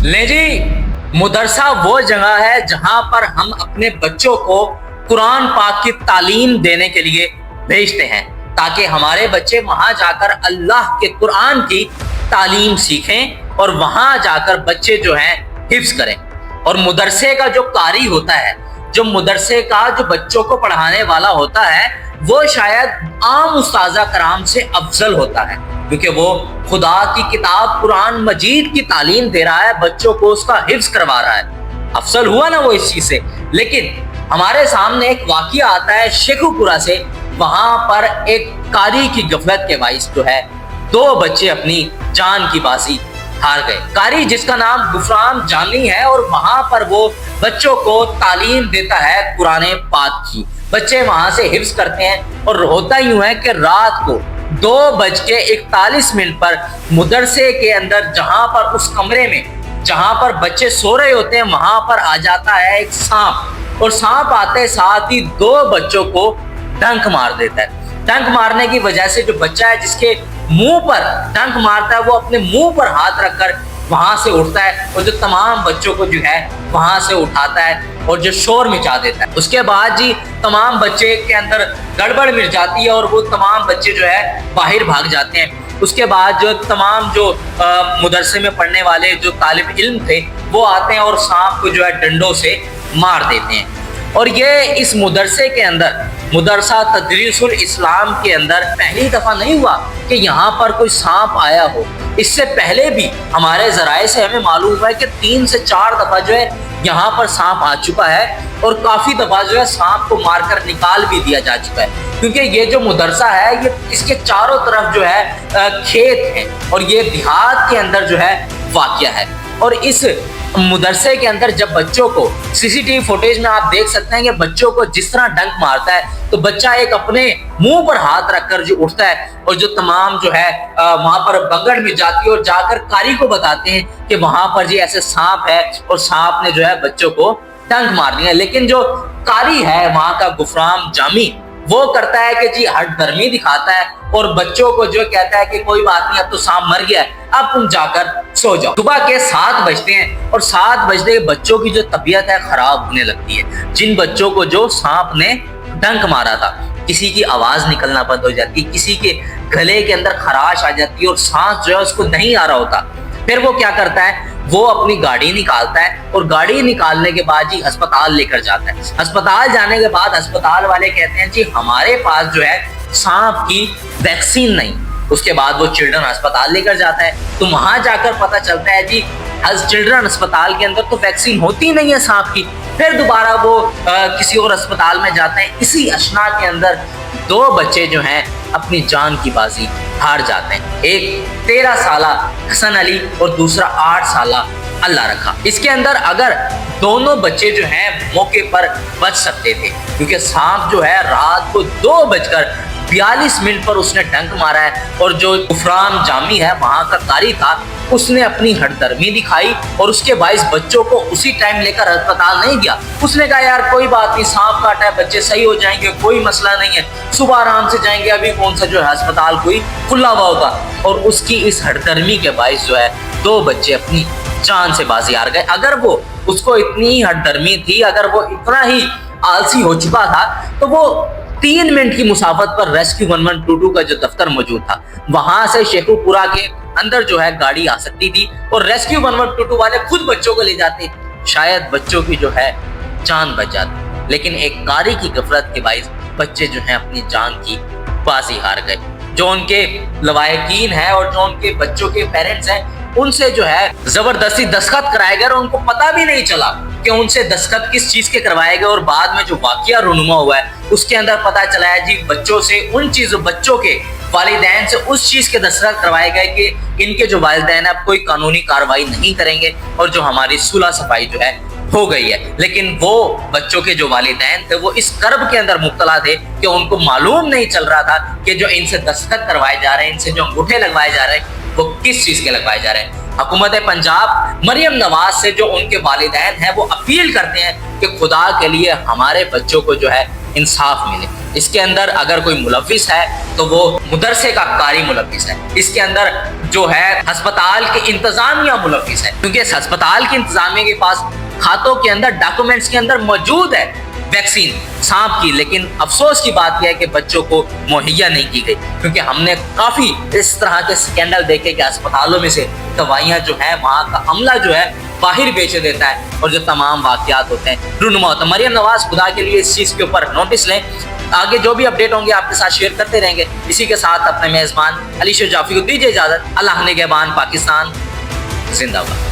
لے جی، مدرسہ وہ جگہ ہے جہاں پر ہم اپنے بچوں کو قرآن پاک کی تعلیم دینے کے لیے بھیجتے ہیں تاکہ ہمارے بچے وہاں جا کر اللہ کے قرآن کی تعلیم سیکھیں اور وہاں جا کر بچے جو ہیں حفظ کریں۔ اور مدرسے کا جو قاری ہوتا ہے، جو مدرسے کا جو بچوں کو پڑھانے والا ہوتا ہے، وہ شاید عام استاذہ کرام سے افضل ہوتا ہے، کیونکہ وہ خدا کی کتاب قرآن مجید کی تعلیم دے رہا ہے، بچوں کو اس کا حفظ کروا رہا ہے۔ افضل ہوا نا وہ اس چیز سے۔ لیکن ہمارے سامنے ایک واقعہ آتا ہے شیخو پورہ سے، وہاں پر ایک قاری کی غفلت کے باعث جو ہے 2 بچے اپنی جان کی بازی ہار گئے۔ قاری جس کا نام غفران جامی ہے، اور وہاں پر وہ بچوں کو تعلیم دیتا ہے قرآن پاک کی۔ بچے وہاں سے حفظ کرتے ہیں، اور ہوتا یوں ہے کہ رات کو 2:41 پر مدرسے کے اندر جہاں پر اس کمرے میں جہاں پر بچے سو رہے ہوتے ہیں، وہاں پر آ جاتا ہے ایک سانپ، اور سانپ آتے ساتھ ہی 2 بچوں کو ڈنک مار دیتا ہے۔ ڈنک مارنے کی وجہ سے جو بچہ ہے جس کے منہ پر ڈنک مارتا ہے، وہ اپنے منہ پر ہاتھ رکھ کر وہاں سے اٹھتا ہے، اور جو تمام بچوں کو جو ہے وہاں سے اٹھاتا ہے اور جو شور مچا دیتا ہے۔ اس کے بعد جی تمام بچے کے اندر گڑبڑ مچ جاتی ہے، اور وہ تمام بچے جو ہے باہر بھاگ جاتے ہیں۔ اس کے بعد جو تمام جو مدرسے میں پڑھنے والے جو طالب علم تھے، وہ آتے ہیں اور سانپ کو جو ہے ڈنڈوں سے مار دیتے ہیں۔ اور یہ اس مدرسے کے اندر، مدرسہ تدریس الاسلام کے اندر پہلی دفعہ نہیں ہوا کہ یہاں پر کوئی سانپ آیا ہو۔ اس سے پہلے بھی ہمارے ذرائع سے ہمیں معلوم ہوا ہے کہ 3 سے 4 دفعہ جو ہے یہاں پر سانپ آ چکا ہے، اور کافی دفعہ جو ہے سانپ کو مار کر نکال بھی دیا جا چکا ہے، کیونکہ یہ جو مدرسہ ہے یہ اس کے چاروں طرف جو ہے کھیت ہیں، اور یہ دیہات کے اندر جو ہے واقع ہے۔ اور اس مدرسے کے اندر جب بچوں کو CCTV فوٹیج میں آپ دیکھ سکتے ہیں کہ بچوں کو جس طرح ڈنک مارتا ہے، تو بچہ ایک اپنے منہ پر ہاتھ رکھ کر جو اٹھتا ہے، اور جو تمام جو ہے وہاں پر بگڑ میں جاتی ہے، اور جا کر قاری کو بتاتے ہیں کہ وہاں پر جی ایسے سانپ ہے، اور سانپ نے جو ہے بچوں کو ڈنک مار دیا۔ لیکن جو قاری ہے وہاں کا غفران جامی، وہ کرتا ہے کہ جی ہٹ درمی دکھاتا ہے، اور بچوں کو جو کہتا ہے کہ کوئی بات نہیں، اب تو سانپ مر گیا ہے، اب تم جا کر سو جاؤ۔ صبح کے 7 بجتے ہیں، اور 7 بجتے بچوں کی جو طبیعت ہے خراب ہونے لگتی ہے۔ جن بچوں کو جو سانپ نے ڈنک مارا تھا، کسی کی آواز نکلنا بند ہو جاتی، کسی کے گلے کے اندر خراش آ جاتی، اور سانس جو ہے اس کو نہیں آ رہا ہوتا۔ پھر وہ کیا کرتا ہے، وہ اپنی گاڑی نکالتا ہے، اور گاڑی نکالنے کے بعد جی ہسپتال لے کر جاتا ہے۔ ہسپتال جانے کے بعد ہسپتال والے کہتے ہیں جی ہمارے پاس جو ہے سانپ کی ویکسین نہیں۔ اس کے بعد وہ چلڈرن ہسپتال لے کر جاتا ہے، تو وہاں جا کر پتہ چلتا ہے جی چلڈرن ہسپتال کے اندر تو ویکسین ہوتی نہیں ہے سانپ کی۔ پھر دوبارہ وہ کسی اور ہسپتال میں جاتے ہیں۔ اسی اشنا کے اندر 2 بچے جو ہیں اپنی جان کی بازی ہار جاتے ہیں، ایک 13 سالہ حسن علی اور دوسرا 8 سالہ اللہ رکھا۔ اس کے اندر اگر دونوں بچے جو ہیں موقع پر بچ سکتے تھے، کیونکہ سانپ جو ہے رات کو 2:42 پر اس نے ڈنک مارا ہے، اور جو غفران جامی ہے وہاں کا قاری تھا، اس نے اپنی ہٹ درمی دکھائی، اور اس کے باعث بچوں کو اسی ٹائم لے کر ہسپتال نہیں گیا۔ اس نے کہا یار کوئی بات نہیں، سانپ کاٹا ہے، بچے صحیح ہو جائیں گے، کوئی مسئلہ نہیں ہے، صبح آرام سے جائیں گے، ابھی کون سا جو ہے ہسپتال کوئی کھلا ہوا ہوگا۔ اور اس کی اس ہٹ درمی کے باعث جو ہے 2 بچے اپنی جان سے بازی ہار گئے۔ اگر وہ اس کو اتنی ہٹ درمی تھی، اگر وہ اتنا ہی آلسی ہو چکا تھا، تو وہ 3 منٹ کی مسافت پر ریسکیو 1122 کا جو دفتر موجود تھا، وہاں سے شیخو پورہ کے اندر جو ہے گاڑی آ سکتی تھی، اور ریسکیو 1122 والے خود بچوں کو لے جاتے، شاید بچوں کی جو ہے جان بچ جاتی۔ لیکن ایک قاری کی غفلت کے باعث بچے جو ہیں اپنی جان کی بازی ہار گئے۔ جو ان کے لواحقین ہیں اور جو ان کے بچوں کے پیرنٹس ہیں، ان سے جو ہے زبردستی دستخط کرائے گئے، اور ان کو پتہ بھی نہیں چلا کہ ان سے دستخط کس چیز کے کروائے گئے۔ اور بعد میں جو واقعہ رونما ہوا ہے اس کے اندر پتہ چلا ہے جی بچوں سے بچوں کے والدین سے اس چیز کے دستخط کروائے گئے کہ ان کے جو والدین ہیں اب کوئی قانونی کارروائی نہیں کریں گے، اور جو ہماری صلح صفائی جو ہے ہو گئی ہے۔ لیکن وہ بچوں کے جو والدین تھے وہ اس کرب کے اندر مبتلا تھے کہ ان کو معلوم نہیں چل رہا تھا کہ جو ان سے دستخط کروائے جا رہے ہیں، ان سے جو انگوٹھے لگوائے جا رہے ہیں، وہ کس چیز کے لگوائے جا رہے ہیں۔ حکومت پنجاب مریم نواز سے جو ان کے والدین ہیں وہ اپیل کرتے ہیں کہ خدا کے لیے ہمارے بچوں کو جو ہے انصاف ملے۔ اس کے اندر اگر کوئی ملوث ہے تو وہ مدرسے کا قاری ملوث ہے، اس کے اندر جو ہے ہسپتال کی انتظامیہ ملوث ہے، کیونکہ اس ہسپتال کی انتظامیہ کے پاس کھاتوں کے اندر ڈاکومنٹس کے اندر موجود ہے ویکسین سانپ کی، لیکن افسوس کی بات یہ ہے کہ بچوں کو مہیا نہیں کی گئی، کیونکہ ہم نے کافی اس طرح کے سکینڈل دیکھے کہ اسپتالوں میں سے دوائیاں جو ہیں وہاں کا عملہ جو ہے باہر بیچ دیتا ہے اور جو تمام واقعات ہوتے ہیں رونما ہوتا ہے۔ مریم نواز خدا کے لیے اس چیز کے اوپر نوٹس لیں، آگے جو بھی اپڈیٹ ہوں گے آپ کے ساتھ شیئر کرتے رہیں گے۔ اسی کے ساتھ اپنے میزبان علی شیر جعفری کو دیجیے اجازت۔ اللہ نگہبان، پاکستان زندہ باد۔